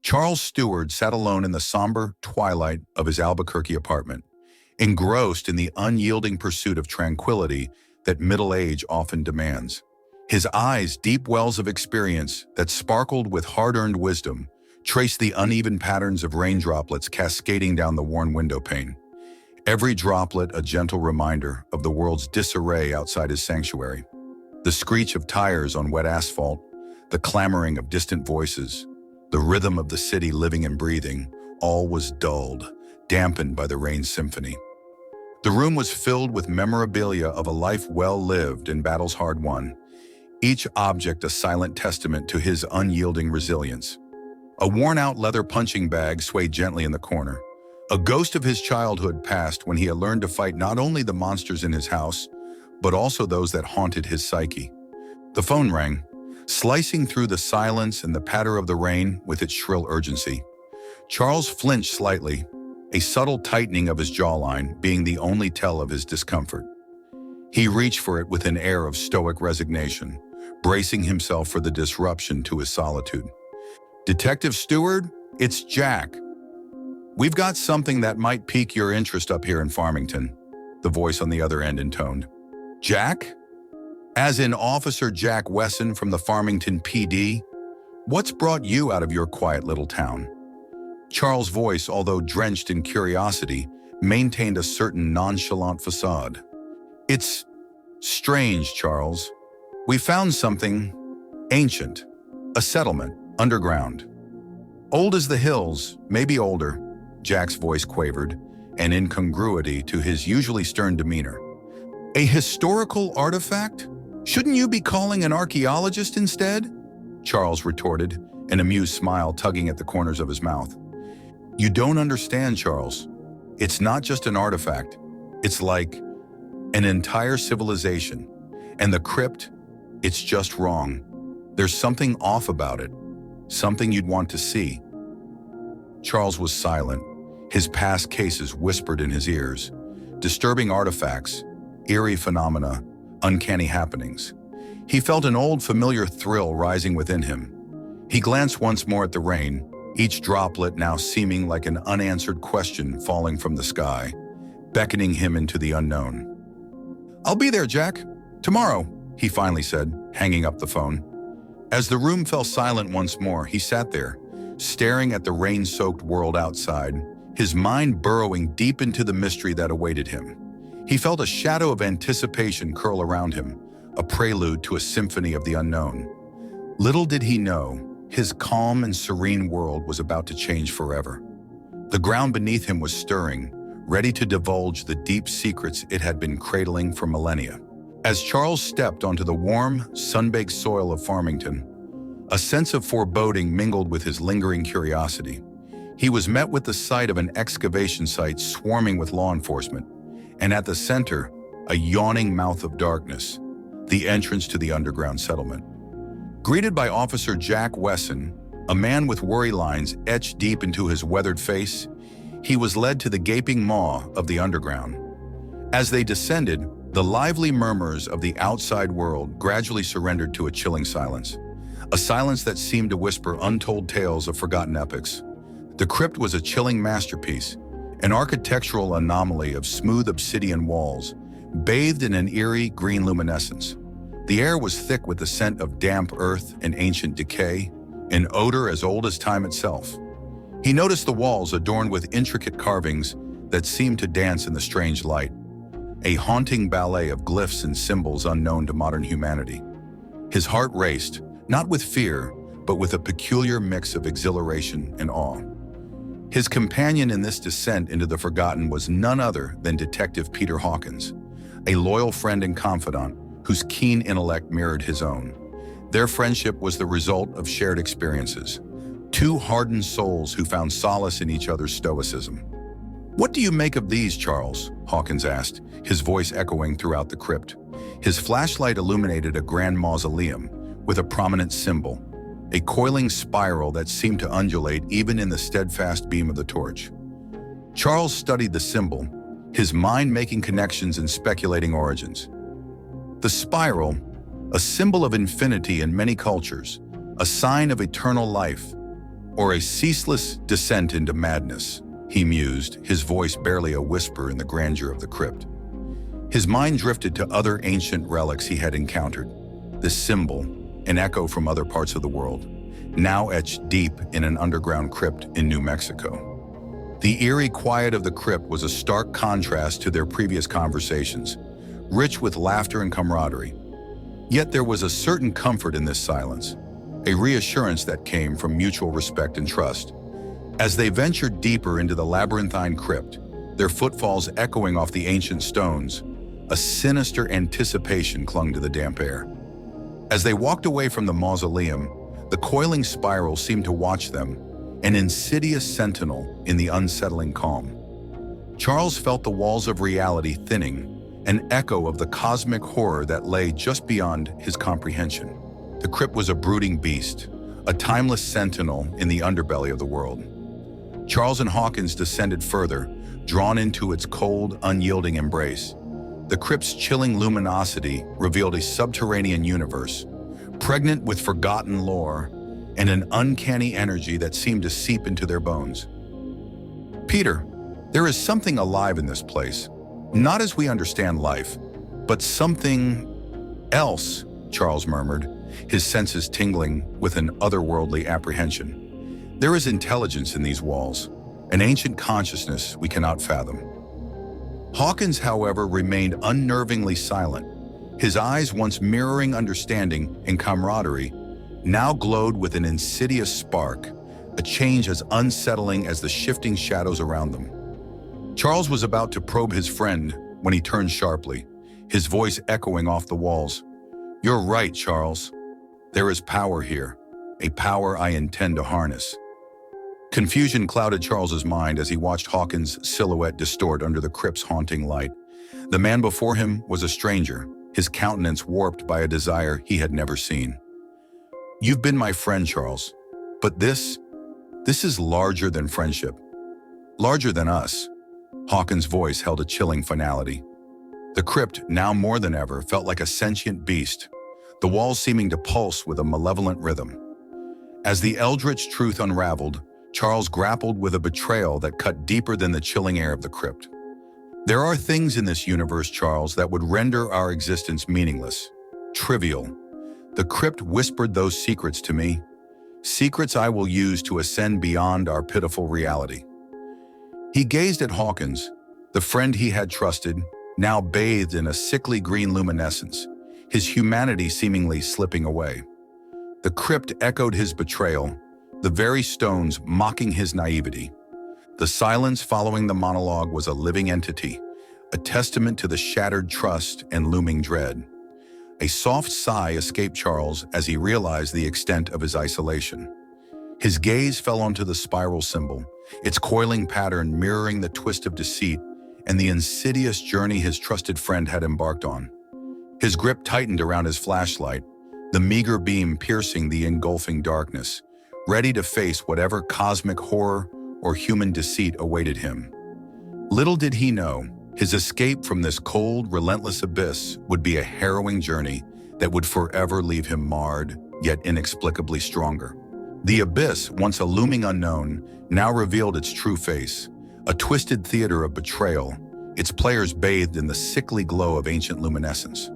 Charles Stewart sat alone in the somber twilight of his Albuquerque apartment, engrossed in the unyielding pursuit of tranquility that middle age often demands. His eyes, deep wells of experience that sparkled with hard-earned wisdom, traced the uneven patterns of rain droplets cascading down the worn window pane. Every droplet a gentle reminder of the world's disarray outside his sanctuary. The screech of tires on wet asphalt, the clamoring of distant voices, the rhythm of the city living and breathing, all was dulled, dampened by the rain's symphony. The room was filled with memorabilia of a life well lived and battles hard won, each object a silent testament to his unyielding resilience. A worn-out leather punching bag swayed gently in the corner. A ghost of his childhood passed when he had learned to fight not only the monsters in his house, but also those that haunted his psyche. The phone rang, slicing through the silence and the patter of the rain with its shrill urgency. Charles flinched slightly, a subtle tightening of his jawline being the only tell of his discomfort. He reached for it with an air of stoic resignation, bracing himself for the disruption to his solitude. "Detective Stewart, it's Jack. We've got something that might pique your interest up here in Farmington," the voice on the other end intoned. "Jack? As in Officer Jack Wesson from the Farmington PD? What's brought you out of your quiet little town?" Charles' voice, although drenched in curiosity, maintained a certain nonchalant facade. "It's strange, Charles. We found something ancient, a settlement, underground. Old as the hills, maybe older," Jack's voice quavered, an incongruity to his usually stern demeanor. "A historical artifact? Shouldn't you be calling an archaeologist instead?" Charles retorted, an amused smile tugging at the corners of his mouth. "You don't understand, Charles. It's not just an artifact. It's like an entire civilization. And the crypt, it's just wrong. There's something off about it, something you'd want to see." Charles was silent, his past cases whispered in his ears. Disturbing artifacts, eerie phenomena, uncanny happenings. He felt an old familiar thrill rising within him. He glanced once more at the rain, each droplet now seeming like an unanswered question falling from the sky, beckoning him into the unknown. "I'll be there, Jack. Tomorrow," he finally said, hanging up the phone. As the room fell silent once more, he sat there, staring at the rain-soaked world outside, his mind burrowing deep into the mystery that awaited him. He felt a shadow of anticipation curl around him, a prelude to a symphony of the unknown. Little did he know, his calm and serene world was about to change forever. The ground beneath him was stirring, ready to divulge the deep secrets it had been cradling for millennia. As Charles stepped onto the warm, sun-baked soil of Farmington, a sense of foreboding mingled with his lingering curiosity. He was met with the sight of an excavation site swarming with law enforcement, and at the center, a yawning mouth of darkness, the entrance to the underground settlement. Greeted by Officer Jack Wesson, a man with worry lines etched deep into his weathered face, he was led to the gaping maw of the underground. As they descended, the lively murmurs of the outside world gradually surrendered to a chilling silence, a silence that seemed to whisper untold tales of forgotten epics. The crypt was a chilling masterpiece, an architectural anomaly of smooth obsidian walls, bathed in an eerie green luminescence. The air was thick with the scent of damp earth and ancient decay, an odor as old as time itself. He noticed the walls adorned with intricate carvings that seemed to dance in the strange light, a haunting ballet of glyphs and symbols unknown to modern humanity. His heart raced, not with fear, but with a peculiar mix of exhilaration and awe. His companion in this descent into the forgotten was none other than Detective Peter Hawkins, a loyal friend and confidant whose keen intellect mirrored his own. Their friendship was the result of shared experiences, two hardened souls who found solace in each other's stoicism. "What do you make of these, Charles?" Hawkins asked, his voice echoing throughout the crypt. His flashlight illuminated a grand mausoleum with a prominent symbol, a coiling spiral that seemed to undulate even in the steadfast beam of the torch. Charles studied the symbol, his mind making connections and speculating origins. The spiral, a symbol of infinity in many cultures, a sign of eternal life, Or a ceaseless descent into madness, he mused, his voice barely a whisper in the grandeur of the crypt. His mind drifted to other ancient relics he had encountered. This symbol, an echo from other parts of the world, now etched deep in an underground crypt in New Mexico. The eerie quiet of the crypt was a stark contrast to their previous conversations, rich with laughter and camaraderie. Yet there was a certain comfort in this silence, a reassurance that came from mutual respect and trust. As they ventured deeper into the labyrinthine crypt, their footfalls echoing off the ancient stones, a sinister anticipation clung to the damp air. As they walked away from the mausoleum, the coiling spiral seemed to watch them, an insidious sentinel in the unsettling calm. Charles felt the walls of reality thinning, an echo of the cosmic horror that lay just beyond his comprehension. The crypt was a brooding beast, a timeless sentinel in the underbelly of the world. Charles and Hawkins descended further, drawn into its cold, unyielding embrace. The crypt's chilling luminosity revealed a subterranean universe, pregnant with forgotten lore and an uncanny energy that seemed to seep into their bones. "Peter, there is something alive in this place, not as we understand life, but something else," Charles murmured, his senses tingling with an otherworldly apprehension. "There is intelligence in these walls, an ancient consciousness we cannot fathom." Hawkins, however, remained unnervingly silent. His eyes, once mirroring understanding and camaraderie, now glowed with an insidious spark, a change as unsettling as the shifting shadows around them. Charles was about to probe his friend when he turned sharply, his voice echoing off the walls. "You're right, Charles. There is power here, a power I intend to harness." Confusion clouded Charles's mind as he watched Hawkins' silhouette distort under the crypt's haunting light. The man before him was a stranger, his countenance warped by a desire he had never seen. "You've been my friend, Charles, but this is larger than friendship. Larger than us." Hawkins' voice held a chilling finality. The crypt, now more than ever, felt like a sentient beast, the walls seeming to pulse with a malevolent rhythm. As the eldritch truth unraveled, Charles grappled with a betrayal that cut deeper than the chilling air of the crypt. "There are things in this universe, Charles, that would render our existence meaningless, trivial. The crypt whispered those secrets to me, secrets I will use to ascend beyond our pitiful reality." He gazed at Hawkins, the friend he had trusted, now bathed in a sickly green luminescence, his humanity seemingly slipping away. The crypt echoed his betrayal, the very stones mocking his naivety. The silence following the monologue was a living entity, a testament to the shattered trust and looming dread. A soft sigh escaped Charles as he realized the extent of his isolation. His gaze fell onto the spiral symbol, its coiling pattern mirroring the twist of deceit and the insidious journey his trusted friend had embarked on. His grip tightened around his flashlight, the meager beam piercing the engulfing darkness, ready to face whatever cosmic horror or human deceit awaited him. Little did he know, his escape from this cold, relentless abyss would be a harrowing journey that would forever leave him marred, yet inexplicably stronger. The abyss, once a looming unknown, now revealed its true face, a twisted theater of betrayal, its players bathed in the sickly glow of ancient luminescence.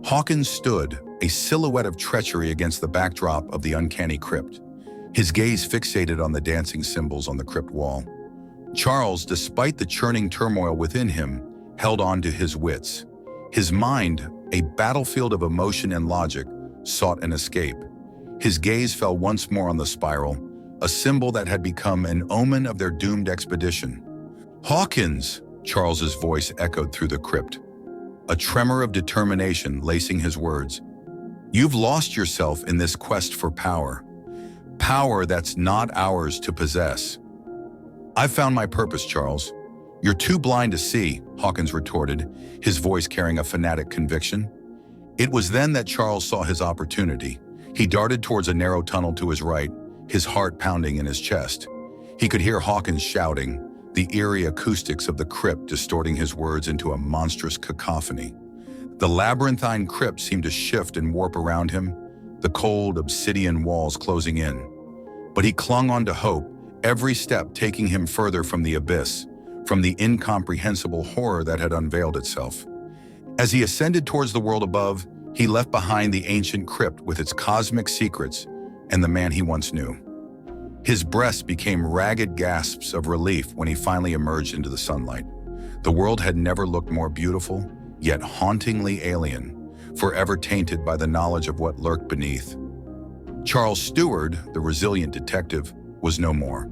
Hawkins stood, a silhouette of treachery against the backdrop of the uncanny crypt, his gaze fixated on the dancing symbols on the crypt wall. Charles, despite the churning turmoil within him, held on to his wits. His mind, a battlefield of emotion and logic, sought an escape. His gaze fell once more on the spiral, a symbol that had become an omen of their doomed expedition. "Hawkins!" Charles's voice echoed through the crypt, a tremor of determination lacing his words. "You've lost yourself in this quest for power. Power that's not ours to possess." "I've found my purpose, Charles." "You're too blind to see," Hawkins retorted, his voice carrying a fanatic conviction. It was then that Charles saw his opportunity. He darted towards a narrow tunnel to his right, his heart pounding in his chest. He could hear Hawkins shouting, the eerie acoustics of the crypt distorting his words into a monstrous cacophony. The labyrinthine crypt seemed to shift and warp around him, the cold obsidian walls closing in. But he clung on to hope, every step taking him further from the abyss, from the incomprehensible horror that had unveiled itself. As he ascended towards the world above, he left behind the ancient crypt with its cosmic secrets and the man he once knew. His breast became ragged gasps of relief when he finally emerged into the sunlight. The world had never looked more beautiful, yet hauntingly alien, forever tainted by the knowledge of what lurked beneath. Charles Stewart, the resilient detective, was no more.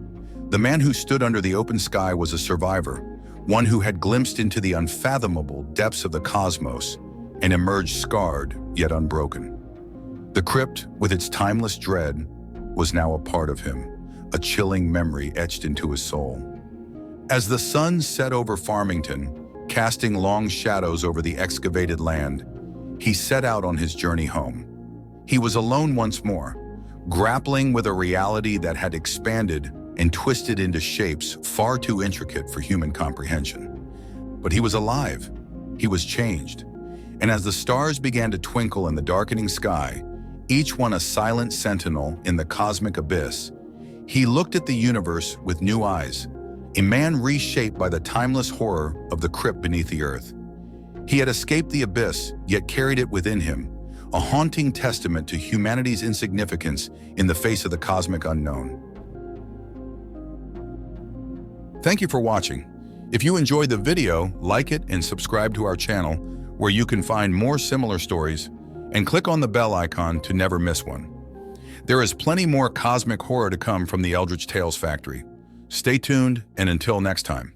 The man who stood under the open sky was a survivor, one who had glimpsed into the unfathomable depths of the cosmos and emerged scarred yet unbroken. The crypt, with its timeless dread, was now a part of him, a chilling memory etched into his soul. As the sun set over Farmington, casting long shadows over the excavated land, he set out on his journey home. He was alone once more, grappling with a reality that had expanded and twisted into shapes far too intricate for human comprehension. But he was alive. He was changed. And as the stars began to twinkle in the darkening sky, each one a silent sentinel in the cosmic abyss, he looked at the universe with new eyes, a man reshaped by the timeless horror of the crypt beneath the earth. He had escaped the abyss, yet carried it within him, a haunting testament to humanity's insignificance in the face of the cosmic unknown. Thank you for watching. If you enjoyed the video, like it and subscribe to our channel, where you can find more similar stories, and click on the bell icon to never miss one. There is plenty more cosmic horror to come from the Eldritch Tales Factory. Stay tuned, and until next time.